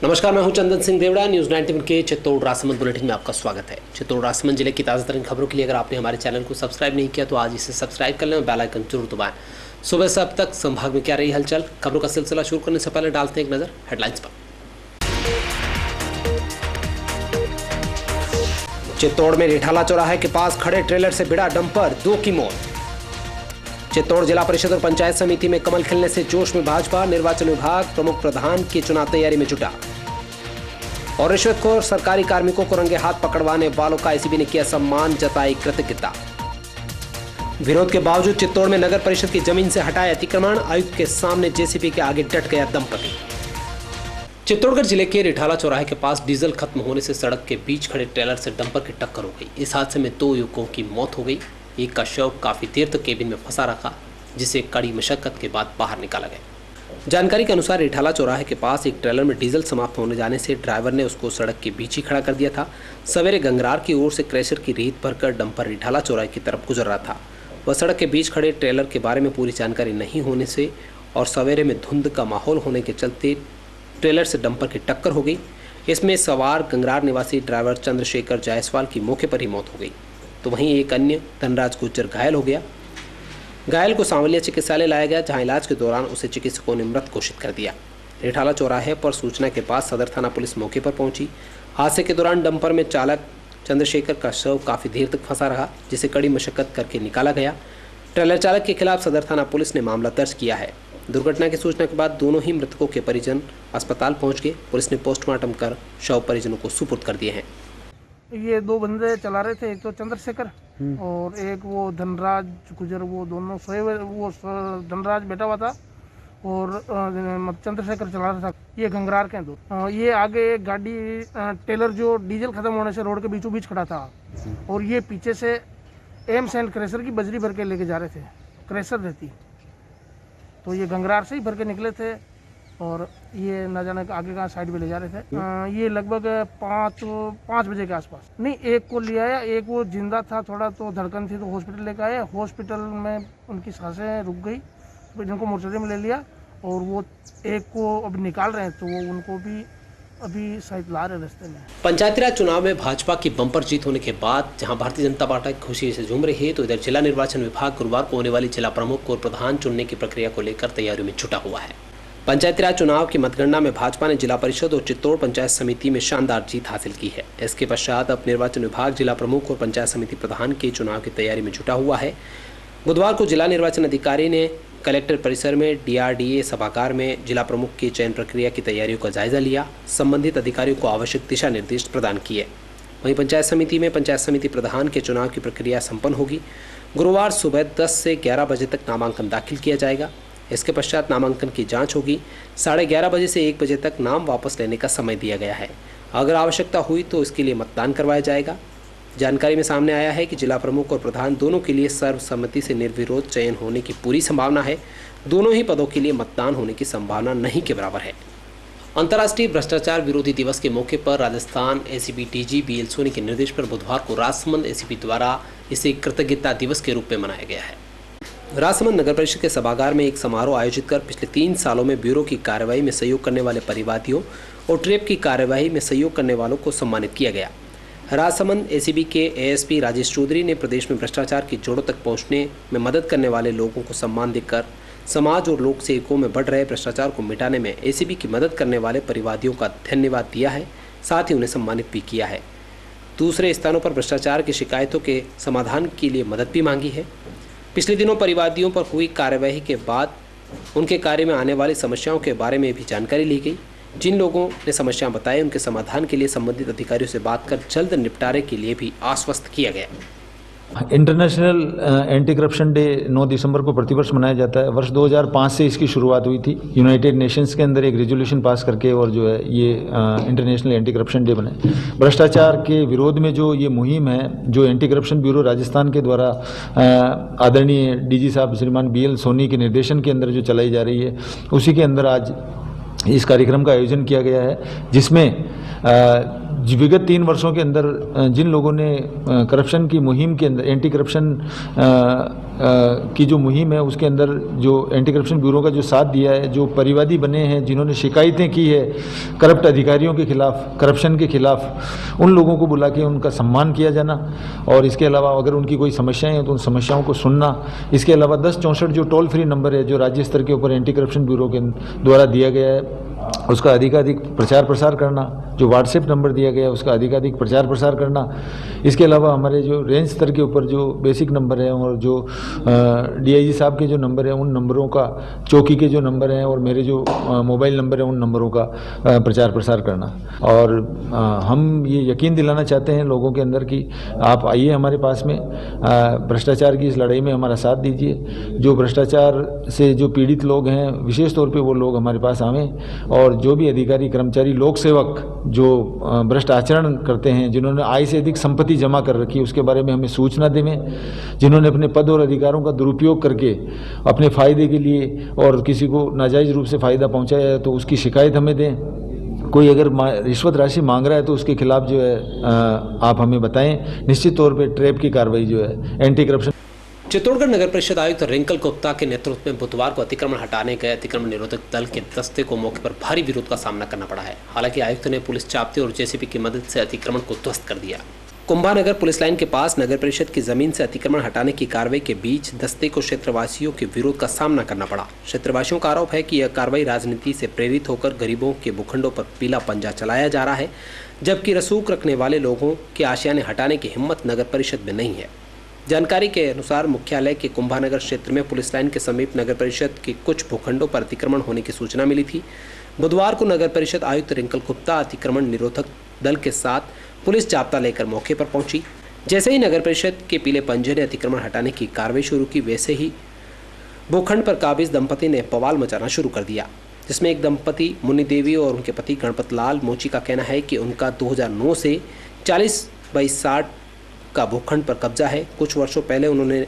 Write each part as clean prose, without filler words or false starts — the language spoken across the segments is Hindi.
नमस्कार, मैं हूं चंदन सिंह देवड़ा। न्यूज़ 91 के चित्तौड़ राजसमंद बुलेटिन में आपका स्वागत है। चित्तौड़ राजसमंद जिले की ताज़ा तरीन खबरों के लिए अगर आपने हमारे चैनल को सब्सक्राइब नहीं किया तो आज इसे सब्सक्राइब कर लें और बेल आइकन जरूर दबाएं। सुबह से अब तक संभाग में क्या रही हलचल, खबरों का सिलसिला शुरू करने से पहले डालते हैं एक नज़र हेडलाइंस पर। चित्तौड़ में रिठाला चौराहे के पास खड़े ट्रेलर से भिड़ा डंपर, 2 की मौत। चित्तौड़ जिला परिषद और पंचायत समिति में कमल खिलने से जोश में भाजपा, निर्वाचन विभाग प्रमुख प्रधान की चुनाव तैयारी में जुटा। और रिश्वतखोर सरकारी कार्मिकों को रंगे हाथ पकड़वाने वालों का एसीबी ने किया सम्मान, जताई कृतज्ञता। विरोध के बावजूद चित्तौड़ में नगर परिषद की जमीन से हटाए अतिक्रमण, आयुक्त के सामने जेसीबी के आगे डट गया दंपति। चित्तौड़गढ़ जिले के रिठाला चौराहे के पास डीजल खत्म होने से सड़क के बीच खड़े ट्रेलर से डंपर की टक्कर हो गई। इस हादसे में 2 युवकों की मौत हो गई। एक का शव काफी देर तक केबिन में फंसा रखा, जिसे कड़ी मशक्कत के बाद बाहर निकाला गया। जानकारी के अनुसार रिठाला चौराहे के पास एक ट्रेलर में डीजल समाप्त होने जाने से ड्राइवर ने उसको सड़क के बीच ही खड़ा कर दिया था। सवेरे गंगरार की ओर से क्रेशर की रेत भरकर डंपर रिठाला चौराहे की तरफ गुजर रहा था। वह सड़क के बीच खड़े ट्रेलर के बारे में पूरी जानकारी नहीं होने से और सवेरे में धुंध का माहौल होने के चलते ट्रेलर से डंपर की टक्कर हो गई। इसमें सवार गंगरार निवासी ड्राइवर चंद्रशेखर जायसवाल की मौके पर ही मौत हो गई, तो वहीं एक अन्य धनराज गुज्जर घायल हो गया। घायल को सांवलिया चिकित्सालय लाया गया, जहां इलाज के दौरान उसे चिकित्सकों ने मृत घोषित कर दिया। रिठाला चौराहे पर सूचना के बाद सदर थाना पुलिस मौके पर पहुंची। हादसे के दौरान डंपर में चालक चंद्रशेखर का शव काफी देर तक फंसा रहा, जिसे कड़ी मशक्कत करके निकाला गया। ट्रेलर चालक के खिलाफ सदर थाना पुलिस ने मामला दर्ज किया है। दुर्घटना की सूचना के बाद दोनों ही मृतकों के परिजन अस्पताल पहुंच गए। पुलिस ने पोस्टमार्टम कर शव परिजनों को सुपुर्द कर दिए हैं। ये 2 बंदे चला रहे थे, एक तो चंद्रशेखर और एक वो धनराज गुजर। वो दोनों सोए हुए, वो धनराज बैठा हुआ था और चंद्रशेखर चला रहा था। ये गंगरार के 2। ये आगे एक गाड़ी टेलर जो डीजल खत्म होने से रोड के बीचों बीच खड़ा था और ये पीछे से एम सैंड क्रेशर की बजरी भर के लेके जा रहे थे। क्रेशर रहती तो ये गंगरार से ही भर के निकले थे और ये न जाने आगे कहाँ साइड पे ले जा रहे थे। ये लगभग 5 बजे के आसपास। नहीं, एक को ले आया, एक वो जिंदा था, थोड़ा तो धड़कन थी तो हॉस्पिटल लेकर आया। हॉस्पिटल में उनकी सांसें रुक गई, तो जिनको मोर्चरी में ले लिया और वो एक को अब निकाल रहे हैं, तो वो उनको भी अभी शायद ला रहे रास्ते में। पंचायती राज चुनाव में भाजपा की बम्पर जीत होने के बाद जहां भारतीय जनता पार्टी खुशी से झूम रही है, तो इधर जिला निर्वाचन विभाग गुरुवार को होने वाली जिला प्रमुख और प्रधान चुनने की प्रक्रिया को लेकर तैयारियों में जुटा हुआ है। पंचायती राज चुनाव की मतगणना में भाजपा ने जिला परिषद और चित्तौड़ पंचायत समिति में शानदार जीत हासिल की है। इसके पश्चात अब निर्वाचन विभाग जिला प्रमुख और पंचायत समिति प्रधान के चुनाव की तैयारी में जुटा हुआ है। बुधवार को जिला निर्वाचन अधिकारी ने कलेक्टर परिसर में DRDA सभागार में जिला प्रमुख की चयन प्रक्रिया की तैयारियों का जायजा लिया। संबंधित अधिकारियों को आवश्यक दिशा निर्देश प्रदान किए। वहीं पंचायत समिति में पंचायत समिति प्रधान के चुनाव की प्रक्रिया संपन्न होगी। गुरुवार सुबह 10 से 11 बजे तक नामांकन दाखिल किया जाएगा। इसके पश्चात नामांकन की जांच होगी। 11:30 बजे से 1 बजे तक नाम वापस लेने का समय दिया गया है। अगर आवश्यकता हुई तो इसके लिए मतदान करवाया जाएगा। जानकारी में सामने आया है कि जिला प्रमुख और प्रधान दोनों के लिए सर्वसम्मति से निर्विरोध चयन होने की पूरी संभावना है। दोनों ही पदों के लिए मतदान होने की संभावना नहीं के बराबर है। अंतर्राष्ट्रीय भ्रष्टाचार विरोधी दिवस के मौके पर Rajasthan ACB DG BL Soni के निर्देश पर बुधवार को राजसमंद एसीबी द्वारा इसे कृतज्ञता दिवस के रूप में मनाया गया है। राजसमंद नगर परिषद के सभागार में एक समारोह आयोजित कर पिछले 3 सालों में ब्यूरो की कार्रवाई में सहयोग करने वाले परिवादियों और ट्रेप की कार्यवाही में सहयोग करने वालों को सम्मानित किया गया। राजसमंद एसीबी के ASP राजेश चौधरी ने प्रदेश में भ्रष्टाचार की जड़ों तक पहुंचने में मदद करने वाले लोगों को सम्मान देकर समाज और लोक सेवकों में बढ़ रहे भ्रष्टाचार को मिटाने में ACB की मदद करने वाले परिवादियों का धन्यवाद दिया है, साथ ही उन्हें सम्मानित भी किया है। दूसरे स्थानों पर भ्रष्टाचार की शिकायतों के समाधान के लिए मदद भी मांगी है। पिछले दिनों परिवादियों पर हुई कार्यवाही के बाद उनके कार्य में आने वाली समस्याओं के बारे में भी जानकारी ली गई। जिन लोगों ने समस्याएं बताई, उनके समाधान के लिए संबंधित अधिकारियों से बात कर जल्द निपटारे के लिए भी आश्वस्त किया गया। इंटरनेशनल एंटी करप्शन डे 9 दिसंबर को प्रतिवर्ष मनाया जाता है। वर्ष 2005 से इसकी शुरुआत हुई थी। यूनाइटेड नेशंस के अंदर एक रेजोल्यूशन पास करके और जो है ये इंटरनेशनल एंटी करप्शन डे बने। भ्रष्टाचार के विरोध में जो ये मुहिम है, जो एंटी करप्शन ब्यूरो राजस्थान के द्वारा आदरणीय DG साहब श्रीमान BL सोनी के निर्देशन के अंदर जो चलाई जा रही है, उसी के अंदर आज इस कार्यक्रम का आयोजन किया गया है, जिसमें विगत 3 वर्षों के अंदर जिन लोगों ने करप्शन की मुहिम के अंदर एंटी करप्शन की जो मुहिम है उसके अंदर जो एंटी करप्शन ब्यूरो का जो साथ दिया है, जो परिवादी बने हैं, जिन्होंने शिकायतें की है करप्ट अधिकारियों के खिलाफ, करप्शन के खिलाफ, उन लोगों को बुला के उनका सम्मान किया जाना और इसके अलावा अगर उनकी कोई समस्याएं हैं तो उन समस्याओं को सुनना। इसके अलावा 1064 जो टोल फ्री नंबर है जो राज्य स्तर के ऊपर एंटी करप्शन ब्यूरो के द्वारा दिया गया है उसका अधिकाधिक प्रचार प्रसार करना, जो व्हाट्सएप नंबर दिया गया है उसका अधिकाधिक प्रचार प्रसार करना। इसके अलावा हमारे जो रेंज स्तर के ऊपर जो बेसिक नंबर है और जो डीआईजी साहब के जो नंबर हैं उन नंबरों का, चौकी के जो नंबर हैं और मेरे जो मोबाइल नंबर हैं उन नंबरों का प्रचार प्रसार करना। और हम ये यकीन दिलाना चाहते हैं लोगों के अंदर कि आप आइए हमारे पास में, भ्रष्टाचार की इस लड़ाई में हमारा साथ दीजिए। जो भ्रष्टाचार से जो पीड़ित लोग हैं विशेष तौर पर वो लोग हमारे पास आवें और जो भी अधिकारी, कर्मचारी, लोक सेवक जो भ्रष्ट आचरण करते हैं, जिन्होंने आय से अधिक संपत्ति जमा कर रखी है उसके बारे में हमें सूचना देवें। जिन्होंने अपने पद और अधिकारों का दुरुपयोग करके अपने फ़ायदे के लिए और किसी को नाजायज़ रूप से फ़ायदा पहुंचाया है तो उसकी शिकायत हमें दें। कोई अगर रिश्वत राशि मांग रहा है तो उसके खिलाफ जो है आप हमें बताएं। निश्चित तौर पर ट्रैप की कार्रवाई जो है एंटी करप्शन। चित्तौड़गढ़ नगर परिषद आयुक्त रिंकल गुप्ता के नेतृत्व में बुधवार को अतिक्रमण हटाने गए अतिक्रमण निरोधक दल के दस्ते को मौके पर भारी विरोध का सामना करना पड़ा है। हालांकि आयुक्त ने पुलिस चाप्ते और जेसीबी की मदद से अतिक्रमण को ध्वस्त कर दिया। कुंभानगर पुलिस लाइन के पास नगर परिषद की जमीन से अतिक्रमण हटाने की कार्रवाई के बीच दस्ते को क्षेत्रवासियों के विरोध का सामना करना पड़ा। क्षेत्रवासियों का आरोप है कि यह कार्रवाई राजनीति से प्रेरित होकर गरीबों के भूखंडों पर पीला पंजा चलाया जा रहा है, जबकि रसूख रखने वाले लोगों के आशियाने हटाने की हिम्मत नगर परिषद में नहीं है। जानकारी के अनुसार मुख्यालय के कुंभानगर क्षेत्र में पुलिस लाइन के समीप नगर परिषद के कुछ भूखंडों पर अतिक्रमण होने की सूचना मिली थी। बुधवार को नगर परिषद आयुक्त रिंकल गुप्ता अतिक्रमण निरोधक दल के साथ पुलिस जाब्ता लेकर मौके पर पहुंची। जैसे ही नगर परिषद के पीले पंजे ने अतिक्रमण हटाने की कार्रवाई शुरू की, वैसे ही भूखंड पर काबिज दंपति ने बवाल मचाना शुरू कर दिया, जिसमें एक दंपति मुन्नी देवी और उनके पति गणपत लाल मोची का कहना है कि उनका 2009 से 40/60 का भूखंड पर कब्जा है। कुछ वर्षों पहले उन्होंने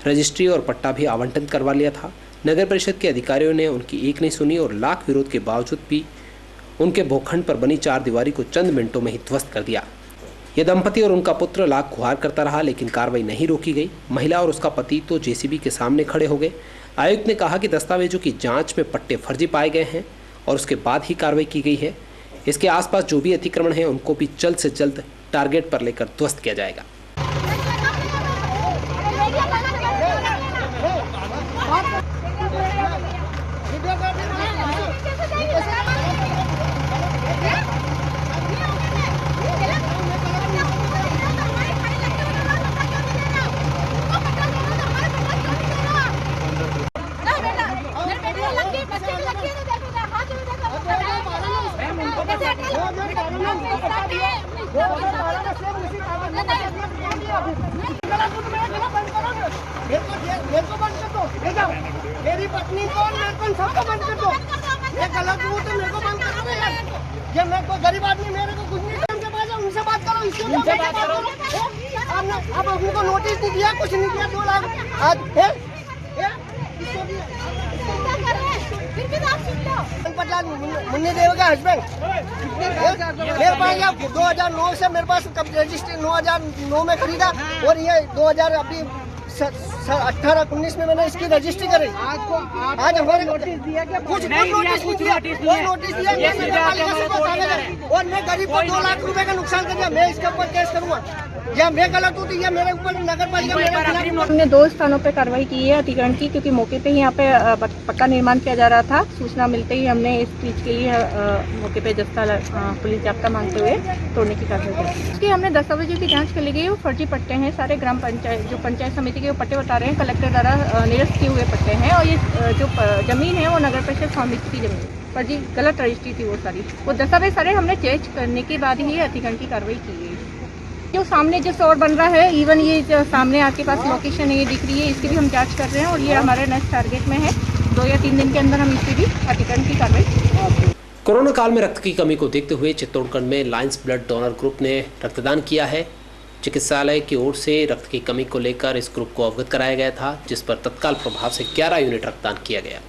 रजिस्ट्री और पट्टा भी आवंटन करवा लिया था। नगर परिषद के अधिकारियों ने उनकी एक नहीं सुनी और लाख विरोध के बावजूद भी उनके भूखंड पर बनी 4 दीवारी को चंद मिनटों में ही ध्वस्त कर दिया। यह दंपति और उनका पुत्र लाख गुहार करता रहा, लेकिन कार्रवाई नहीं रोकी गई। महिला और उसका पति तो जेसीबी के सामने खड़े हो गए। आयुक्त ने कहा कि दस्तावेजों की जांच में पट्टे फर्जी पाए गए हैं और उसके बाद ही कार्रवाई की गई है। इसके आसपास जो भी अतिक्रमण है उनको भी जल्द से जल्द टारगेट पर लेकर ध्वस्त किया जाएगा। मेरी पत्नी को मेरे को सबको बंद कर दो। ये गलत हुआ तो मेरे को बंद कर दो यार। ये मैं कोई गरीब आदमी, मेरे को कुछ नहीं करने के बाद उनसे बात करो, इससे बात करो। अब उनको नोटिस नहीं दिया, कुछ नहीं किया, 2 लाख आज है। मुन्नी देव का हस्बैंड मेरे पास 2009 से मेरे पास रजिस्ट्री 2009 में खरीदा और ये 2000 अभी 18-19 में मैंने इसकी रजिस्ट्री करी। आज हमारे नोटिस दिया क्या? कुछ नोटिस दिया और मैं गरीब को 2 लाख रुपए का नुकसान कर दिया। मैं इसके ऊपर केस करूंगा या मैं गलत हूँ तो ये मेरे ऊपर नगर पालिका। हमने 2 स्थानों पे कार्रवाई की है अतिक्रमण की, क्योंकि मौके पे ही यहाँ पे पक्का निर्माण किया जा रहा था। सूचना मिलते ही हमने इस चीज़ के लिए मौके पे दस्ता पुलिस जाब्ता मांगते हुए तोड़ने की कार्रवाई की। इसकी हमने दस्तावेजों की जांच कर ली गई। वो फर्जी पट्टे हैं सारे। ग्राम पंचायत जो पंचायत समिति के पट्टे बता रहे हैं, कलेक्टर द्वारा निरस्त किए हुए पट्टे हैं। और ये जो जमीन है वो नगर परिषद स्वामित्व की जमीन फर्जी गलत रजिस्ट्री थी। वो सारी वो दस्तावेज सारे हमने चेंज करने के बाद ही अतिक्रमण की कार्रवाई की गई। जो सामने जो फ्लोर बन रहा है, इवन ये जो सामने आपके पास लोकेशन है ये दिख रही है, इसकी भी हम जांच कर रहे हैं और ये हमारे नेक्स्ट टारगेट में है। 2 या 3 दिन के अंदर हम इसकी भी अतिक्रमण की कार्रवाई। कोरोना काल में रक्त की कमी को देखते हुए चित्तौड़गढ़ में लायंस ब्लड डोनर ग्रुप ने रक्तदान किया है। चिकित्सालय की ओर से रक्त की कमी को लेकर इस ग्रुप को अवगत कराया गया था, जिस पर तत्काल प्रभाव से 11 यूनिट रक्तदान किया गया।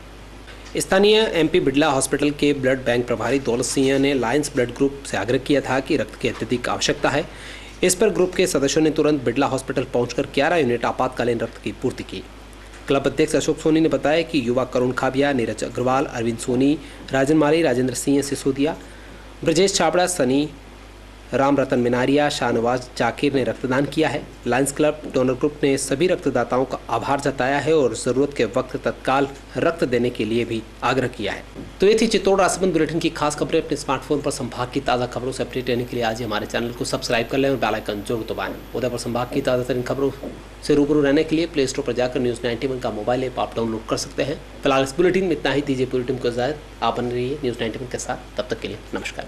स्थानीय एमपी बिड़ला हॉस्पिटल के ब्लड बैंक प्रभारी दौलत सिंह ने लायंस ब्लड ग्रुप से आग्रह किया था कि रक्त की अत्यधिक आवश्यकता है। इस पर ग्रुप के सदस्यों ने तुरंत बिड़ला हॉस्पिटल पहुंचकर 11 यूनिट आपातकालीन रक्त की पूर्ति की। क्लब अध्यक्ष अशोक सोनी ने बताया कि युवा करुण खाबिया, नीरज अग्रवाल, अरविंद सोनी, राजन माली, राजेंद्र सिंह सिसोदिया, ब्रजेश छाबड़ा, सनी, राम रतन मिनारिया, शाहनवाज जाकिर ने रक्तदान किया है। लायंस क्लब डोनर ग्रुप ने सभी रक्तदाताओं का आभार जताया है और ज़रूरत के वक्त तत्काल रक्त देने के लिए भी आग्रह किया है। तो ये थी चित्तौड़ राजसमंद बुलेटिन की खास खबरें। अपने स्मार्टफोन पर संभाग की ताज़ा खबरों से अपडेट रहने के लिए आज ही हमारे चैनल को सब्सक्राइब कर लें और बेल आइकन जरूर दबाएं। उदयपुर संभाग की ताज़ातरीन खबरों से रूबरू रहने के लिए प्ले स्टोर पर जाकर न्यूज़ 91 का मोबाइल ऐप आप डाउनलोड कर सकते हैं। फिलहाल इस बुलेटिन में इतना ही। दीजिए पूरी टीम को इजाज़त। आप बन रही है न्यूज़ 91 के साथ। तब तक के लिए नमस्कार।